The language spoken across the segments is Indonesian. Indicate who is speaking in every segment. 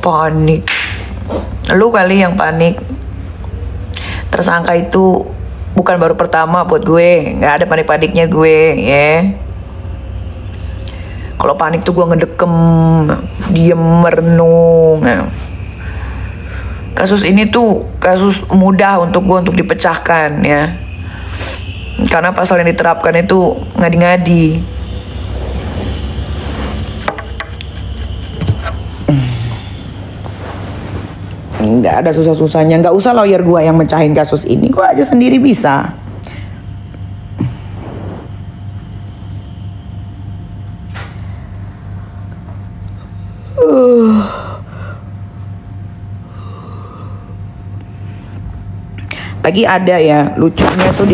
Speaker 1: panik. Lu kali yang panik. Tersangka itu bukan baru pertama buat gue. Nggak ada panik-paniknya gue, ya. Kalau panik tuh gue ngedekem, diem, merenung. Nah, kasus ini tuh kasus mudah untuk gue untuk dipecahkan, ya. Karena pasal yang diterapkan itu ngadi-ngadi. Nggak ada susah-susahnya. Nggak usah lawyer gue yang mecahin kasus ini. Gue aja sendiri bisa. Lagi ada ya lucunya tuh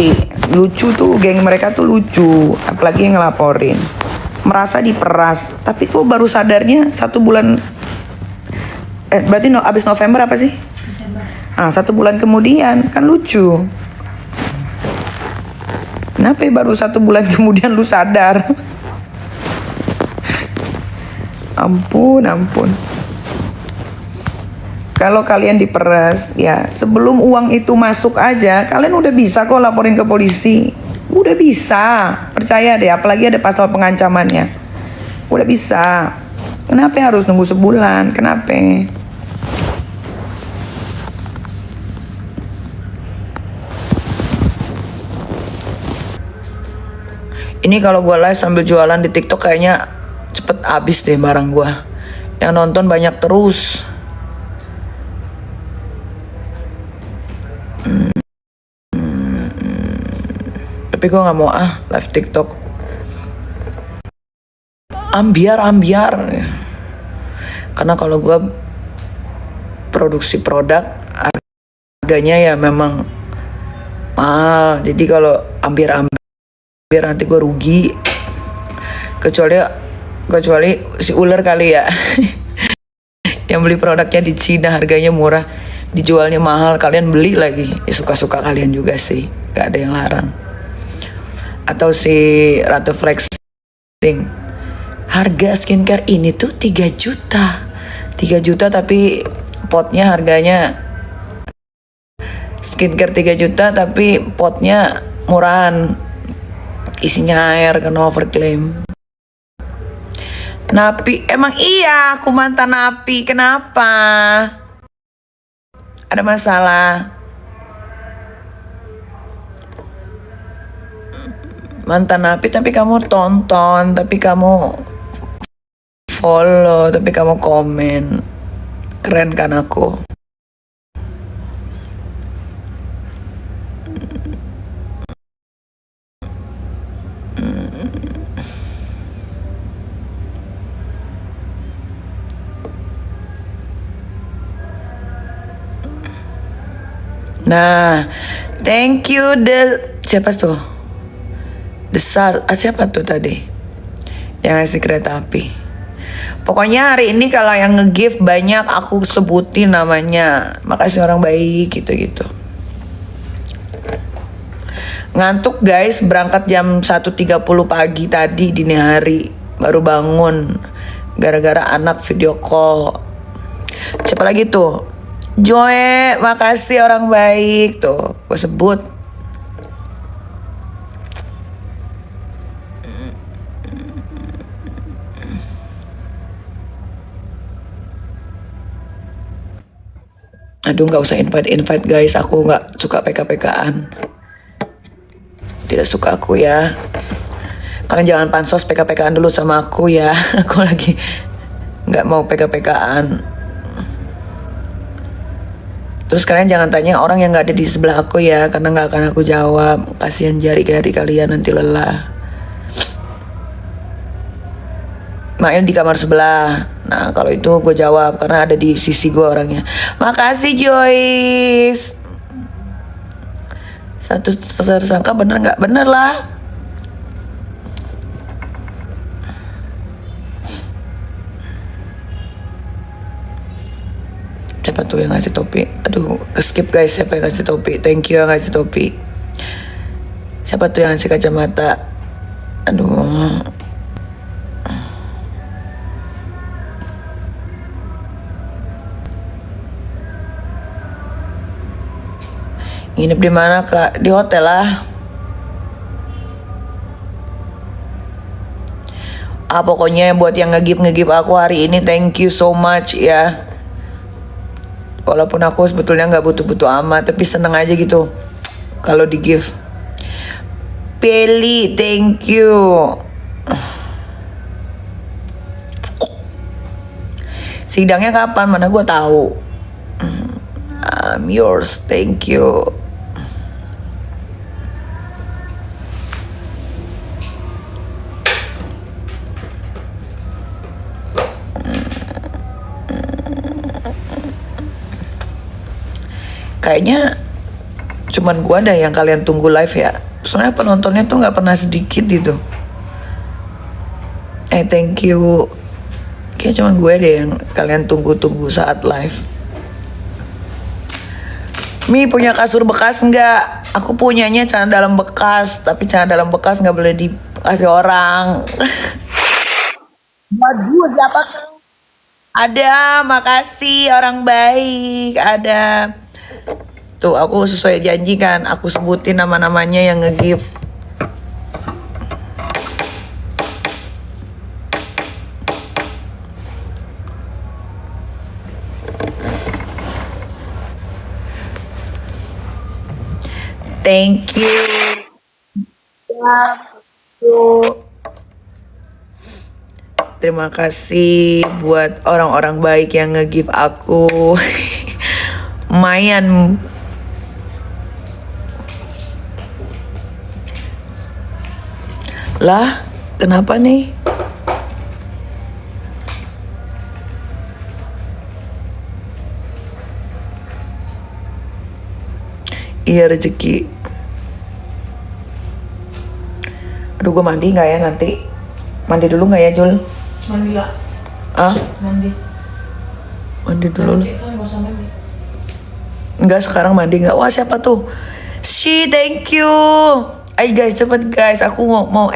Speaker 1: lucu tuh geng mereka tuh lucu, apalagi yang ngelaporin merasa diperas, tapi kok baru sadarnya 1 bulan berarti abis November apa sih? Desember. 1 bulan kemudian, kan lucu. Kenapa ya baru 1 bulan kemudian lu sadar? Ampun. Kalau kalian diperas, ya sebelum uang itu masuk aja, kalian udah bisa kok laporin ke polisi. Udah bisa, percaya deh, apalagi ada pasal pengancamannya. Udah bisa. Kenapa harus nunggu sebulan? Kenapa? Ini kalau gue live sambil jualan di TikTok kayaknya cepet habis deh barang gue. Yang nonton banyak terus. Tapi gue gak mau live TikTok. Ambiar. Karena kalau gue produksi produk harganya ya memang mahal. Jadi kalau ambiar nanti gue rugi. Kecuali si ular kali ya. Yang beli produknya di Cina harganya murah, dijualnya mahal, kalian beli lagi. Ya suka-suka kalian juga sih, gak ada yang larang. Atau si Ratu Flexing, harga skincare ini tuh 3 juta 3 juta tapi potnya harganya skincare 3 juta tapi potnya murahan, isinya air, karena overclaim. Napi, emang iya aku mantan napi, kenapa? Ada masalah? Mantan napi tapi kamu tonton, tapi kamu follow, tapi kamu komen. Keren kan aku? Nah, thank you siapa tuh? Siapa tuh tadi? Yang ngasih kereta api. Pokoknya hari ini kalau yang nge-gift banyak aku sebutin namanya. Makasih orang baik gitu-gitu. Ngantuk guys, berangkat jam 1.30 pagi tadi dini hari. Baru bangun gara-gara anak video call. Siapa lagi tuh? Joe, makasih orang baik tuh, gue sebut. Aduh, nggak usah invite guys, aku nggak suka PK-PK-an. Tidak suka aku ya. Kalian jangan pansos PK-PK-an dulu sama aku ya. Aku lagi nggak mau PK-PK-an. Terus kalian jangan tanya orang yang gak ada di sebelah aku ya, karena gak akan aku jawab. Kasihan jari-jari kalian nanti lelah. Mail di kamar sebelah. Nah kalau itu gue jawab karena ada di sisi gue orangnya. Makasih Joyce. Satu tersangka bener gak? Bener lah. Siapa tuh yang ngasih topi? Aduh, skip guys, siapa yang ngasih topi? Thank you yang ngasih topi. Siapa tuh yang ngasih kacamata? Aduh. Nginep di mana Kak? Di hotel lah. Pokoknya buat yang nge-give aku hari ini, thank you so much ya. Walaupun aku sebetulnya nggak butuh-butuh amat, tapi seneng aja gitu kalau di give. Peli, thank you. Sidangnya kapan? Mana gue tahu. I'm yours, thank you. Kayaknya cuman gua ada yang kalian tunggu live ya. Soalnya penontonnya tuh nggak pernah sedikit gitu. Thank you. Kayaknya cuma gue deh yang kalian tunggu-tunggu saat live. Mi punya kasur bekas nggak? Aku punyanya celana dalam bekas, tapi celana dalam bekas nggak boleh dikasih orang. Waduh, siapa tuh? Ada, makasih orang baik. Ada. Tuh, aku sesuai janji kan, aku sebutin nama-namanya yang nge-give. Thank you. Terima kasih buat orang-orang baik yang nge-give aku. Lumayan. Lah, kenapa nih? Iya rezeki. Aduh, gue mandi nggak ya nanti? Mandi dulu nggak ya, Jul?
Speaker 2: Mandi lah. Mandi.
Speaker 1: Mandi dulu. Enggak, sekarang mandi nggak? Wah, siapa tuh? Thank you. Ayo guys, cepet guys. Aku mau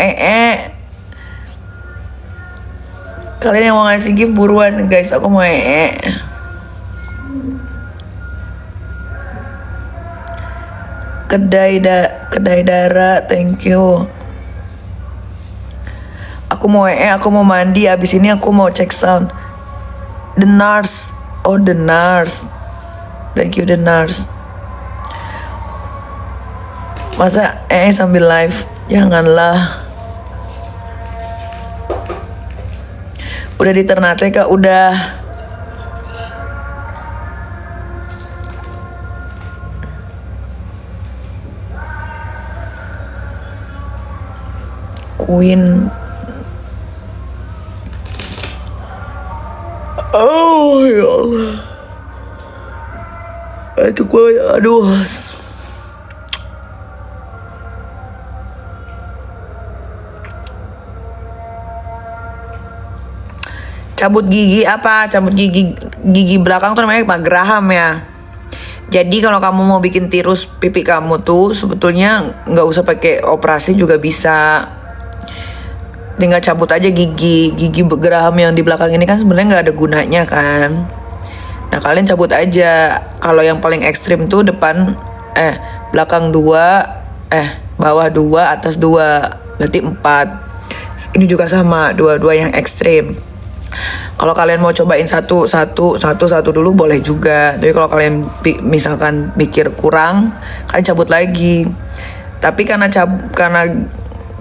Speaker 1: Kalian yang mau ngasih gift buruan guys. Aku mau Kedai darah, thank you. Aku mau aku mau mandi. Abis ini aku mau cek sound. The nurse. Oh, the nurse. Thank you, the nurse. Masa sambil live? Janganlah. Udah di Ternate Kak? Udah. Queen. Oh ya Allah. Aduh. Cabut gigi apa? Cabut gigi belakang tuh namanya Pak Graham ya. Jadi kalau kamu mau bikin tirus pipi kamu tuh sebetulnya nggak usah pakai operasi juga bisa. Tinggal cabut aja gigi Graham yang di belakang ini kan sebenarnya nggak ada gunanya kan. Nah kalian cabut aja. Kalau yang paling ekstrim tuh belakang 2, bawah 2, atas 2, berarti 4. Ini juga sama, dua yang ekstrim. Kalau kalian mau cobain satu dulu boleh juga. Tapi kalau kalian misalkan pikir kurang, kalian cabut lagi. Tapi karena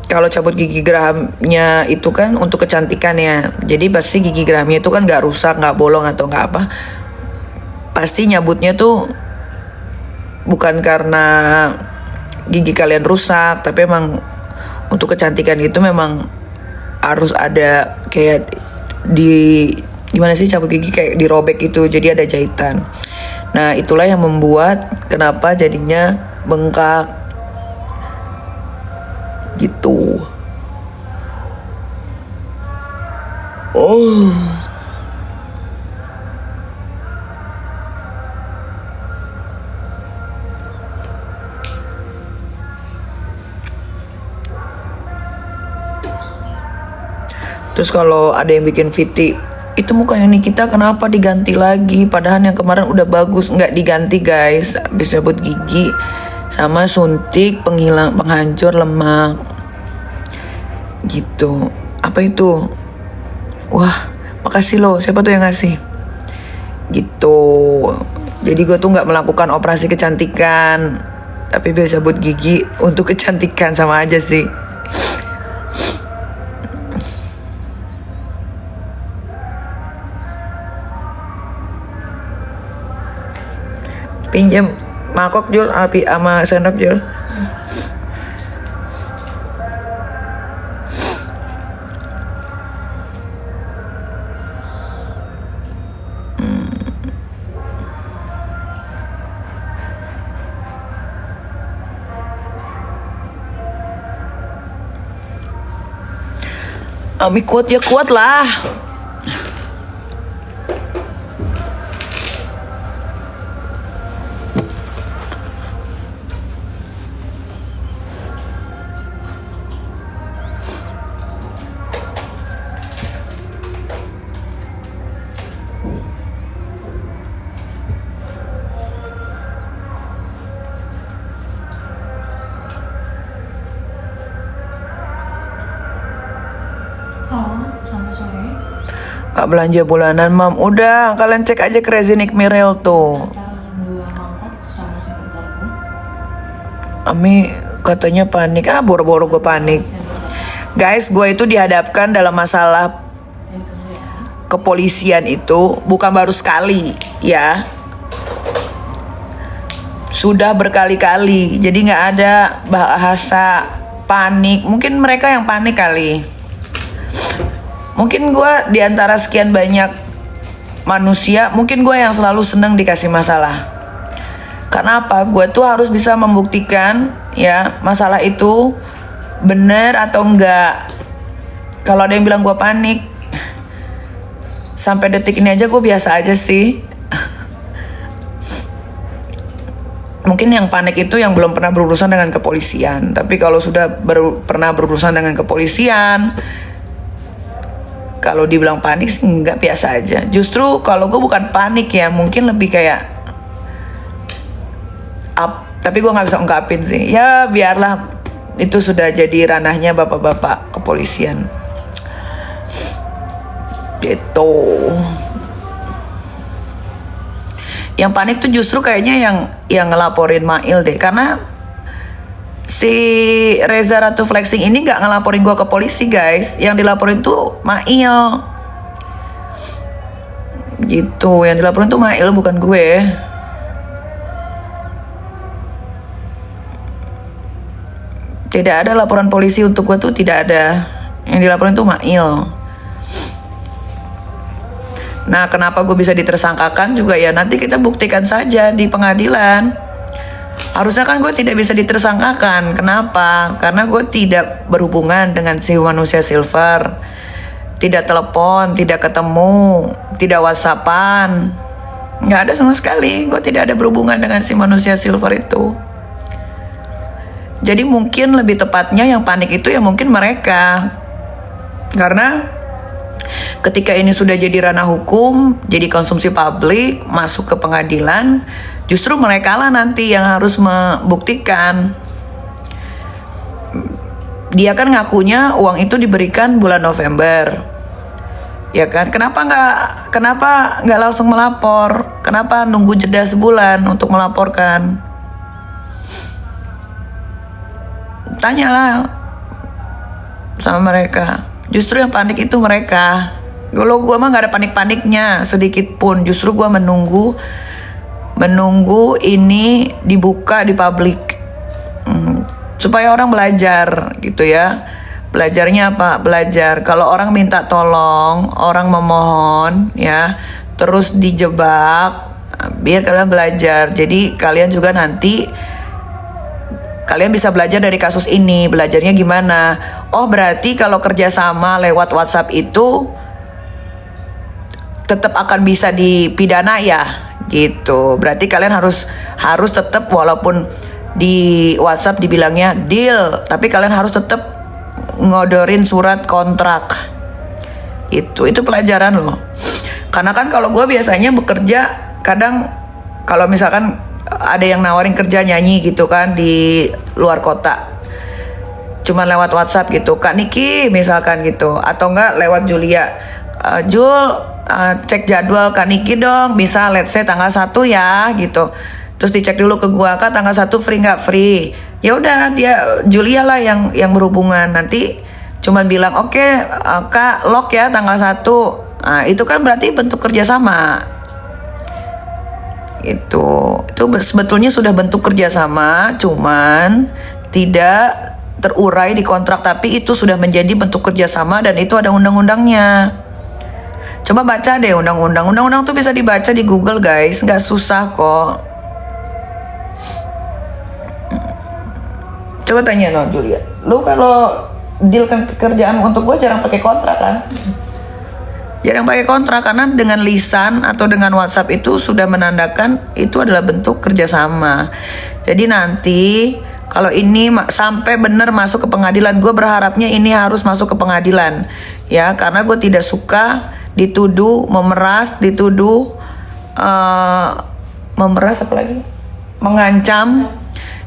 Speaker 1: kalau cabut gigi Grahamnya itu kan untuk kecantikan ya. Jadi pasti gigi Grahamnya itu kan nggak rusak, nggak bolong atau nggak apa. Pasti nyabutnya tuh bukan karena gigi kalian rusak, tapi emang untuk kecantikan itu memang harus ada kayak gimana sih cabut gigi kayak dirobek itu, jadi ada jahitan. Nah itulah yang membuat kenapa jadinya bengkak gitu. Oh. Terus kalau ada yang bikin VT, itu mukanya Nikita kenapa diganti lagi? Padahal yang kemarin udah bagus. Nggak diganti guys, habis cabut gigi sama suntik penghancur lemak gitu. Apa itu? Wah, makasih loh, siapa tuh yang ngasih gitu. Jadi gue tuh nggak melakukan operasi kecantikan, tapi biasa buat gigi untuk kecantikan, sama aja sih. Pinjam mangkok Jul, api sama sendok Jul. Ami kuat ya, kuat lah.
Speaker 2: Oh, sampai sore.
Speaker 1: Kak belanja bulanan mam, udah kalian cek aja Crazy Nick Mirel tuh.
Speaker 2: Ntar 2 mangkok sama sendok garpu.
Speaker 1: Ami katanya panik, boro-boro gue panik. Guys, gue itu dihadapkan dalam masalah kepolisian itu bukan baru sekali ya, sudah berkali-kali. Jadi nggak ada bahasa panik. Mungkin mereka yang panik kali. Mungkin gue diantara sekian banyak manusia, mungkin gue yang selalu seneng dikasih masalah. Karena apa? Gue tuh harus bisa membuktikan ya masalah itu bener atau enggak. Kalau ada yang bilang gue panik, sampai detik ini aja gue biasa aja sih. Mungkin yang panik itu yang belum pernah berurusan dengan kepolisian. Tapi kalau sudah pernah berurusan dengan kepolisian, kalau dibilang panik sih enggak, biasa aja. Justru kalau gue bukan panik ya, mungkin lebih kayak tapi gue nggak bisa ungkapin sih. Ya biarlah, itu sudah jadi ranahnya bapak-bapak kepolisian. Gitu. Yang panik tuh justru kayaknya yang ngelaporin Mail deh, karena si Reza Ratu Flexing ini nggak ngelaporin gue ke polisi guys, yang dilaporin tuh Mail. Gitu, yang dilaporin tuh Mail bukan gue. Tidak ada laporan polisi untuk gue tuh, tidak ada. Yang dilaporin tuh Mail. Nah, kenapa gue bisa ditersangkakan juga ya nanti kita buktikan saja di pengadilan. Harusnya kan gue tidak bisa ditersangkakan. Kenapa? Karena gue tidak berhubungan dengan si manusia Silver. Tidak telepon, tidak ketemu, tidak whatsappan. Nggak ada sama sekali. Gue tidak ada berhubungan dengan si manusia Silver itu. Jadi mungkin lebih tepatnya yang panik itu ya mungkin mereka. Karena ketika ini sudah jadi ranah hukum, jadi konsumsi publik, masuk ke pengadilan, justru mereka lah nanti yang harus membuktikan. Dia kan ngakunya uang itu diberikan bulan November, ya kan? Kenapa nggak langsung melapor? Kenapa nunggu jeda sebulan untuk melaporkan? Tanyalah sama mereka. Justru yang panik itu mereka. Kalau gue mah gak ada panik-paniknya sedikit pun. Justru gue menunggu ini dibuka di publik, supaya orang belajar gitu ya. Belajarnya apa? Belajar kalau orang minta tolong, orang memohon ya, terus dijebak, biar kalian belajar. Jadi kalian juga nanti kalian bisa belajar dari kasus ini. Belajarnya gimana? Oh, berarti kalau kerjasama lewat WhatsApp itu tetap akan bisa dipidana ya, gitu. Berarti kalian harus tetap, walaupun di WhatsApp dibilangnya deal, tapi kalian harus tetap ngodorin surat kontrak. Itu pelajaran loh. Karena kan kalau gue biasanya bekerja, kadang kalau misalkan ada yang nawarin kerja nyanyi gitu kan di luar kota, cuman lewat WhatsApp gitu, Kak Niki misalkan gitu, atau enggak lewat Julia, Jul, cek jadwal Kak Niki dong, bisa let's say tanggal 1 ya gitu. Terus dicek dulu ke gua, Kak tanggal 1 free nggak free. Ya udah, dia Julia lah yang berhubungan. Nanti cuman bilang oke, Kak lock ya tanggal 1. Nah, itu kan berarti bentuk kerjasama. Itu sebetulnya sudah bentuk kerjasama, cuman tidak terurai di kontrak, tapi itu sudah menjadi bentuk kerjasama dan itu ada undang-undangnya. Coba baca deh undang-undang. Undang-undang tuh bisa dibaca di Google guys, nggak susah kok. Coba tanya no Julia, lu kalau deal kerjaan untuk gue jarang pakai kontrak kan? Jarang pakai kontrak karena dengan lisan atau dengan WhatsApp itu sudah menandakan itu adalah bentuk kerjasama. Jadi nanti kalau ini sampai benar masuk ke pengadilan, gue berharapnya ini harus masuk ke pengadilan ya, karena gue tidak suka dituduh memeras, dituduh memeras apa lagi, mengancam,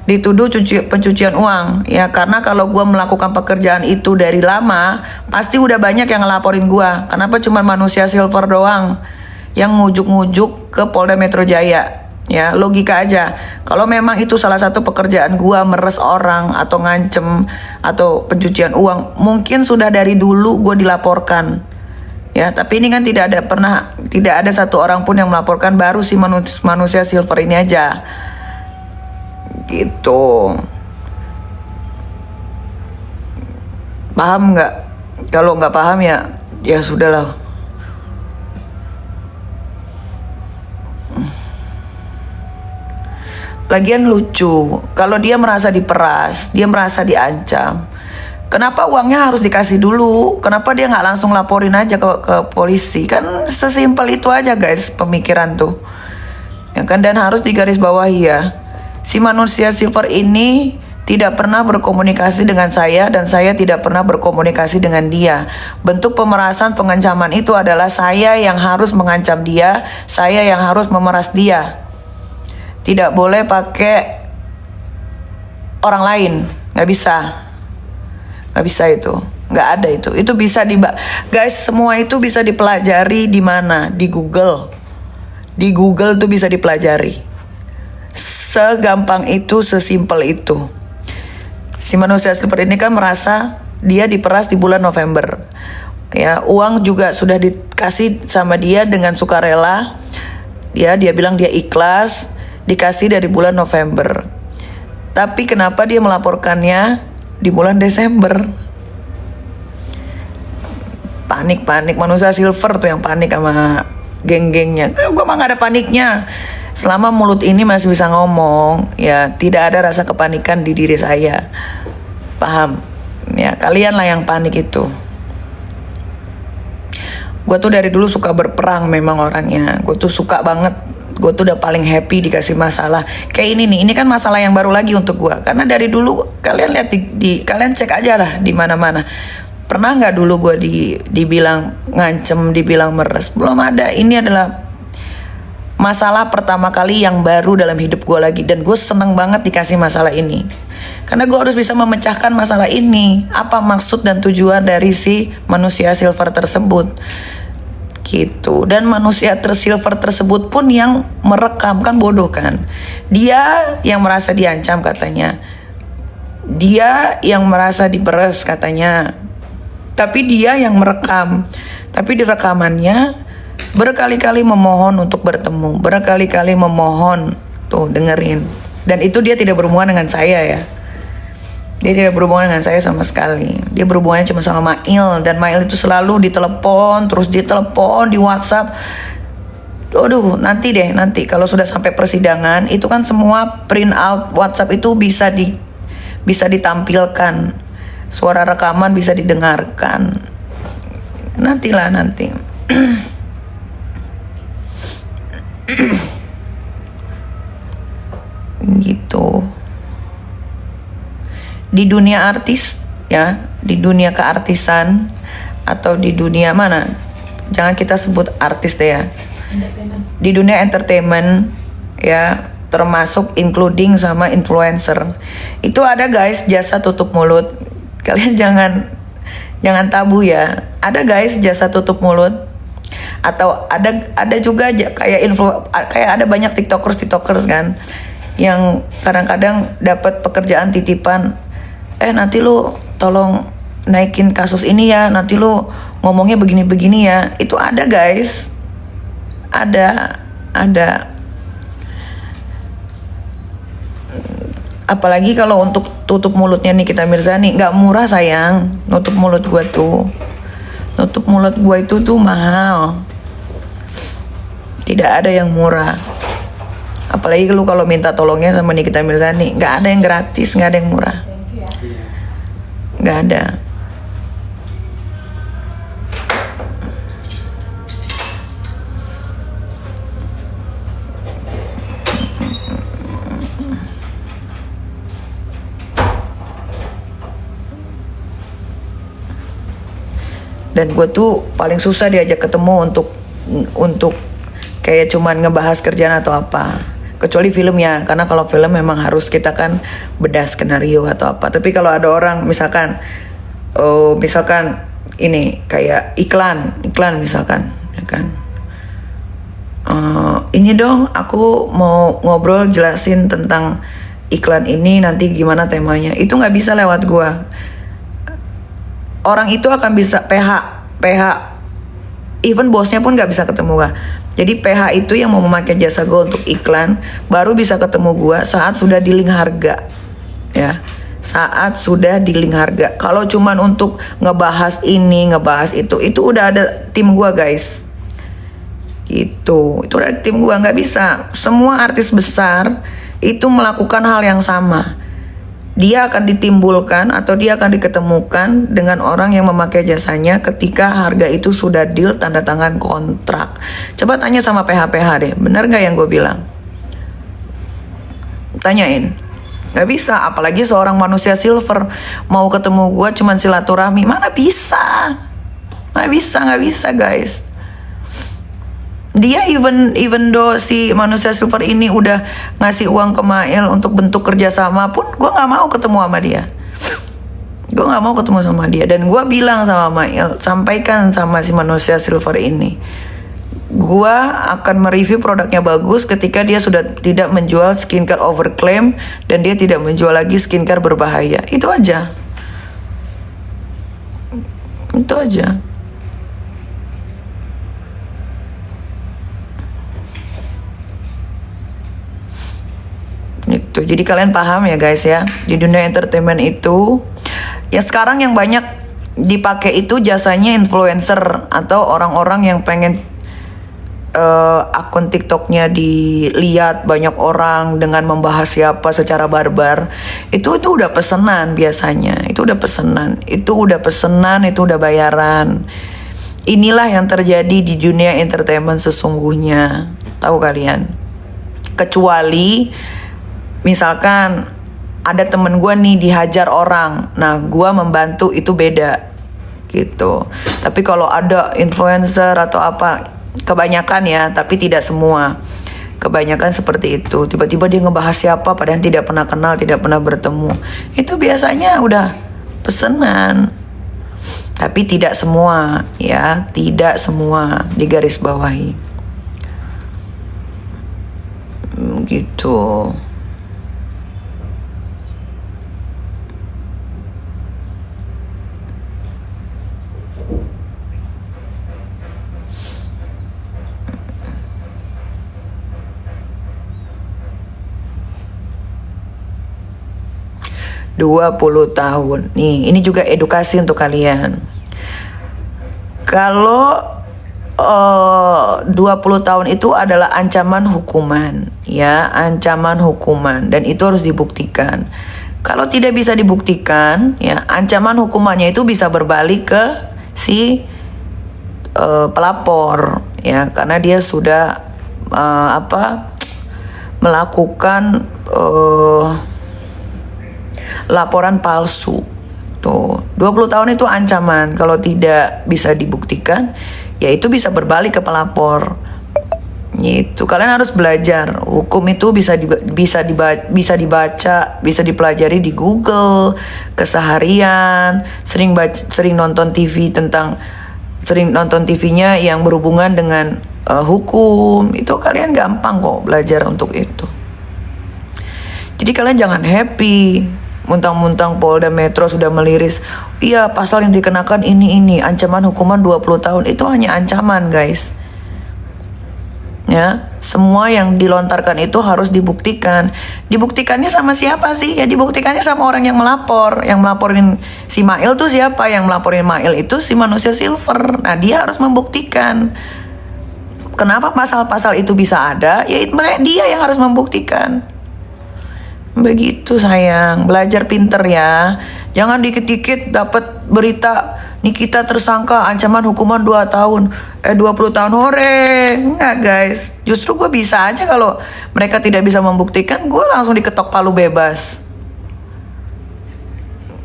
Speaker 1: dituduh pencucian uang ya. Karena kalau gue melakukan pekerjaan itu dari lama, pasti udah banyak yang ngelaporin gue. Kenapa cuma manusia silver doang yang ngujuk-ngujuk ke Polda Metro Jaya? Ya logika aja, kalau memang itu salah satu pekerjaan gue, meres orang atau ngancem atau pencucian uang, mungkin sudah dari dulu gue dilaporkan ya. Tapi ini kan tidak ada satu orang pun yang melaporkan, baru si manusia silver ini aja gitu. Paham nggak? Kalau nggak paham ya sudahlah. Lagian lucu, kalau dia merasa diperas, dia merasa diancam, kenapa uangnya harus dikasih dulu? Kenapa dia nggak langsung laporin aja ke polisi? Kan sesimpel itu aja guys pemikiran tuh ya kan. Dan harus digarisbawahi ya, si manusia silver ini tidak pernah berkomunikasi dengan saya dan saya tidak pernah berkomunikasi dengan dia. Bentuk pemerasan, pengancaman itu adalah saya yang harus mengancam dia, saya yang harus memeras dia. Tidak boleh pakai orang lain, nggak bisa itu, nggak ada itu. Itu bisa guys, semua itu bisa dipelajari di mana? Di Google. Di Google tuh bisa dipelajari. Segampang itu, sesimpel itu. Si manusia silver ini kan merasa dia diperas di bulan November. Ya, uang juga sudah dikasih sama dia dengan sukarela. Ya, dia bilang dia ikhlas, dikasih dari bulan November. Tapi kenapa dia melaporkannya di bulan Desember? Panik manusia silver tuh yang panik sama geng-gengnya. Gue mah gak ada paniknya. Selama mulut ini masih bisa ngomong, ya tidak ada rasa kepanikan di diri saya. Paham? Ya kalian lah yang panik itu. Gue tuh dari dulu suka berperang memang orangnya. Gue tuh suka banget. Gue tuh udah paling happy dikasih masalah kayak ini nih. Ini kan masalah yang baru lagi untuk gue, karena dari dulu kalian lihat kalian cek aja lah di mana-mana. Pernah nggak dulu gue dibilang ngancem, dibilang meres? Belum ada. Ini adalah masalah pertama kali yang baru dalam hidup gue lagi, dan gue seneng banget dikasih masalah ini karena gue harus bisa memecahkan masalah ini. Apa maksud dan tujuan dari si manusia silver tersebut? Gitu. Dan manusia silver tersebut pun yang merekam, kan bodoh kan. Dia yang merasa diancam katanya, dia yang merasa diperes katanya, tapi dia yang merekam. Tapi di rekamannya berkali-kali memohon untuk bertemu, berkali-kali memohon, tuh dengerin. Dan itu dia tidak berhubungan dengan saya ya. Dia tidak berhubungan dengan saya sama sekali. Dia berhubungan cuma sama Mail, dan Mail itu selalu ditelepon, terus ditelepon di WhatsApp. Aduh, nanti kalau sudah sampai persidangan itu kan semua print out WhatsApp itu bisa ditampilkan. Suara rekaman bisa didengarkan. Nanti. Gitu. Di dunia artis ya, di dunia keartisan atau di dunia mana, jangan kita sebut artis deh ya, di dunia entertainment ya, termasuk including sama influencer. Itu ada guys jasa tutup mulut. Kalian jangan tabu ya. Ada guys jasa tutup mulut. Atau ada juga kayak ada banyak tiktokers kan yang kadang-kadang dapat pekerjaan titipan. Nanti lu tolong naikin kasus ini ya. Nanti lu ngomongnya begini-begini ya. Itu ada guys. Ada. Apalagi kalau untuk tutup mulutnya Nikita Mirzani, nggak murah sayang. Nutup mulut gua itu tuh mahal. Tidak ada yang murah. Apalagi lu kalau minta tolongnya sama Nikita Mirzani, nggak ada yang gratis, nggak ada yang murah. Nggak ada. Dan gue tuh paling susah diajak ketemu untuk kayak cuman ngebahas kerjaan atau apa, kecuali film ya, karena kalau film memang harus kita kan bedah skenario atau apa. Tapi kalau ada orang misalkan ini kayak iklan misalkan ya kan, ini dong aku mau ngobrol jelasin tentang iklan ini nanti gimana temanya, itu nggak bisa lewat gue. Orang itu akan bisa PH, even bosnya pun nggak bisa ketemu gue. Jadi PH itu yang mau memakai jasa gue untuk iklan baru bisa ketemu gue saat sudah di link harga, ya. Saat sudah di link harga. Kalau cuman untuk ngebahas ini, ngebahas itu udah ada tim gue guys. Gitu, itu udah tim gue, nggak bisa. Semua artis besar itu melakukan hal yang sama. Dia akan ditimbulkan atau dia akan diketemukan dengan orang yang memakai jasanya ketika harga itu sudah deal, tanda tangan kontrak. Coba tanya sama PH-PH deh, bener gak yang gue bilang? Tanyain. Gak bisa, apalagi seorang manusia silver mau ketemu gue cuman silaturahmi. Mana bisa, gak bisa guys. Dia even though si manusia silver ini udah ngasih uang ke Mail untuk bentuk kerjasama pun, gue nggak mau ketemu sama dia. Gue nggak mau ketemu sama dia. Dan gue bilang sama Mail, sampaikan sama si manusia silver ini, gue akan mereview produknya bagus ketika dia sudah tidak menjual skincare overclaim dan dia tidak menjual lagi skincare berbahaya. Itu aja. Itu. Jadi kalian paham ya guys ya, di dunia entertainment itu ya sekarang yang banyak dipakai itu jasanya influencer atau orang-orang yang pengen akun TikToknya dilihat banyak orang dengan membahas siapa secara barbar. Itu udah pesanan biasanya. Itu udah pesanan, itu udah bayaran. Inilah yang terjadi di dunia entertainment sesungguhnya. Tahu kalian? Kecuali misalkan ada temen gue nih dihajar orang, nah gue membantu, itu beda gitu. Tapi kalau ada influencer atau apa, kebanyakan ya, tapi tidak semua, kebanyakan seperti itu. Tiba-tiba dia ngebahas siapa padahal tidak pernah kenal, tidak pernah bertemu, itu biasanya udah pesanan. Tapi tidak semua ya, tidak semua, digaris bawahi gitu. 20 tahun. Nih, ini juga edukasi untuk kalian. Kalau 20 tahun itu adalah ancaman hukuman, ya, ancaman hukuman, dan itu harus dibuktikan. Kalau tidak bisa dibuktikan, ya, ancaman hukumannya itu bisa berbalik ke si pelapor, ya, karena dia sudah melakukan laporan palsu. Tuh, 20 tahun itu ancaman. Kalau tidak bisa dibuktikan, ya itu bisa berbalik ke pelapor. Itu kalian harus belajar. Hukum itu bisa dibaca, bisa dipelajari di Google keseharian. Sering nonton TV-nya yang berhubungan dengan hukum. Itu kalian gampang kok belajar untuk itu. Jadi kalian jangan happy muntang-muntang Polda Metro sudah meliris, iya pasal yang dikenakan ini ancaman hukuman 20 tahun. Itu hanya ancaman, guys. Ya, semua yang dilontarkan itu harus dibuktikan. Dibuktikannya sama siapa sih? Ya dibuktikannya sama orang yang melapor. Yang melaporin si Mail tuh siapa? Yang melaporin Mail itu si manusia silver. Nah, dia harus membuktikan. Kenapa pasal-pasal itu bisa ada? Ya dia yang harus membuktikan. Begitu sayang, belajar pinter ya. Jangan dikit-dikit dapat berita Nikita tersangka ancaman hukuman 2 tahun 20 tahun, hore. Enggak guys, justru gue bisa aja kalau mereka tidak bisa membuktikan, gue langsung diketok palu bebas.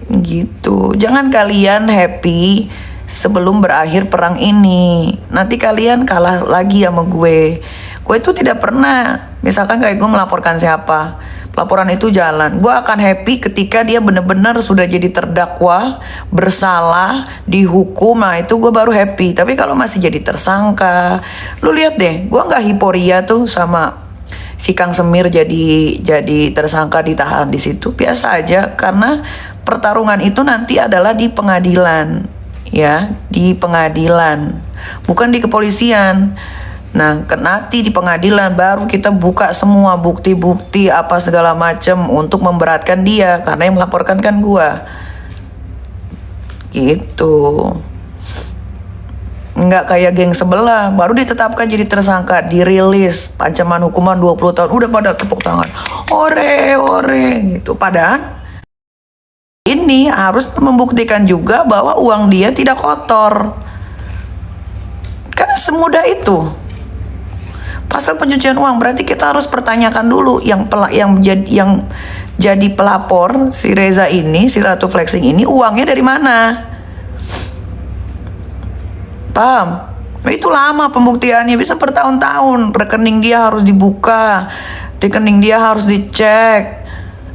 Speaker 1: Gitu. Jangan kalian happy sebelum berakhir perang ini. Nanti kalian kalah lagi sama gue. Gue itu tidak pernah, misalkan kayak gue melaporkan siapa, laporan itu jalan, gue akan happy ketika dia benar-benar sudah jadi terdakwa, bersalah, dihukum. Nah itu gue baru happy. Tapi kalau masih jadi tersangka, lu lihat deh, gue nggak hiporia tuh sama si Kang Semir jadi tersangka, ditahan di situ, biasa aja. Karena pertarungan itu nanti adalah di pengadilan, ya, di pengadilan, bukan di kepolisian. Nah, nanti di pengadilan baru kita buka semua bukti-bukti apa segala macam untuk memberatkan dia, karena yang melaporkan kan gua. Gitu. Nggak kayak geng sebelah, baru ditetapkan jadi tersangka, dirilis, ancaman hukuman 20 tahun, udah pada tepuk tangan. Ore gitu. Padahal ini harus membuktikan juga bahwa uang dia tidak kotor. Karena semudah itu. Pasal pencucian uang, berarti kita harus pertanyakan dulu yang jadi pelapor si Reza ini, si Ratu Flexing ini, uangnya dari mana? Paham? Itu lama pembuktiannya, bisa bertahun-tahun. Rekening dia harus dibuka, rekening dia harus dicek.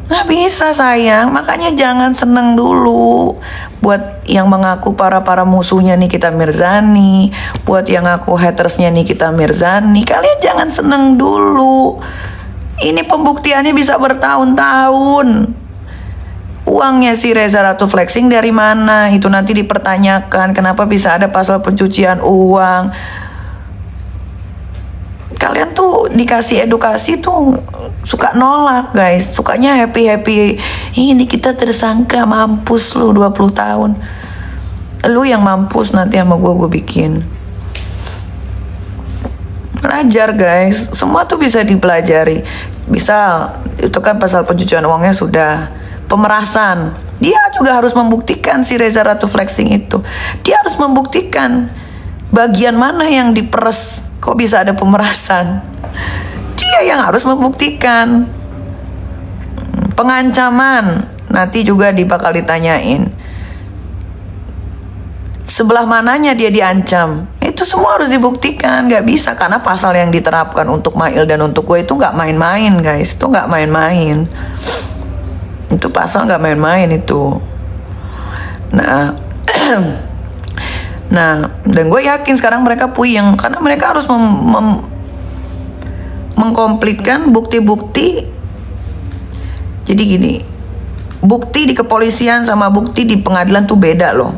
Speaker 1: Nggak bisa sayang, makanya jangan seneng dulu. Buat yang mengaku para musuhnya Nikita Mirzani, buat yang ngaku hatersnya Nikita Mirzani, kalian jangan seneng dulu. Ini pembuktiannya bisa bertahun-tahun. Uangnya si Reza Ratu Flexing dari mana? Itu nanti dipertanyakan. Kenapa bisa ada pasal pencucian uang? Kalian tuh dikasih edukasi tuh suka nolak guys, sukanya happy. Ini kita tersangka, mampus lu 20 tahun. Lu yang mampus nanti sama gue bikin. Belajar guys, semua tuh bisa dipelajari. Misal itu kan pasal pencucian uangnya sudah, pemerasan, dia juga harus membuktikan si Reza Ratu Flexing itu. Dia harus membuktikan bagian mana yang diperes. Kok bisa ada pemerasan? Dia yang harus membuktikan. Pengancaman nanti juga bakal ditanyain. Sebelah mananya dia diancam? Itu semua harus dibuktikan. Gak bisa, karena pasal yang diterapkan untuk Mail dan untuk gue itu gak main-main guys. Itu gak main-main. Itu pasal gak main-main itu. Nah Nah, dan gue yakin sekarang mereka puyeng karena mereka harus mengkomplitkan bukti-bukti. Jadi gini, bukti di kepolisian sama bukti di pengadilan tuh beda loh.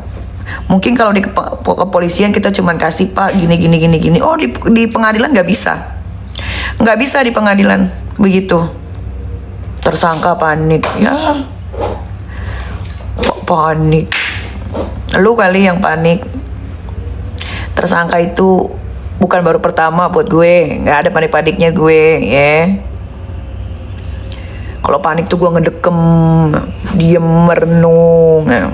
Speaker 1: Mungkin kalau di kepolisian kita cuman kasih pak gini. Oh di pengadilan nggak bisa di pengadilan begitu. Tersangka panik, ya kok panik? Lu kali yang panik. Tersangka itu bukan baru pertama buat gue, nggak ada panik-paniknya gue, ya. Kalau panik tuh gue ngedekem, diem, merenung. Ya.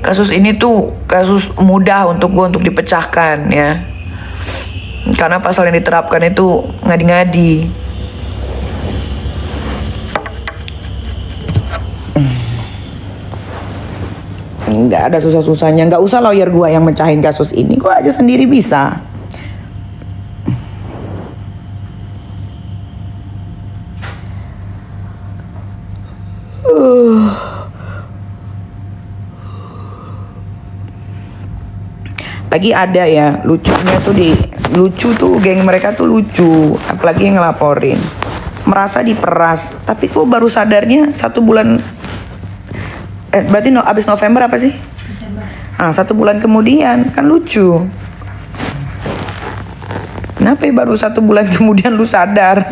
Speaker 1: Kasus ini tuh kasus mudah untuk gue untuk dipecahkan, ya. Karena pasal yang diterapkan itu ngadi-ngadi. Nggak ada susah-susahnya, nggak usah lawyer gue yang mecahin kasus ini, gue aja sendiri bisa. Lagi ada ya lucunya tuh lucu tuh geng mereka tuh lucu, apalagi yang ngelaporin merasa diperas, tapi kok baru sadarnya 1 bulan berarti abis November apa sih?
Speaker 2: Desember.
Speaker 1: 1 bulan kemudian, kan lucu. Kenapa ya baru 1 bulan kemudian lu sadar?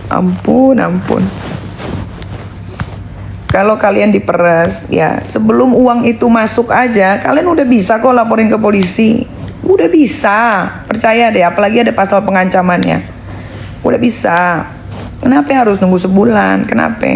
Speaker 1: Ampun. Kalau kalian diperas, ya sebelum uang itu masuk aja, kalian udah bisa kok laporin ke polisi. Udah bisa, percaya deh, apalagi ada pasal pengancamannya. Udah bisa. Kenapa harus nunggu sebulan? Kenapa?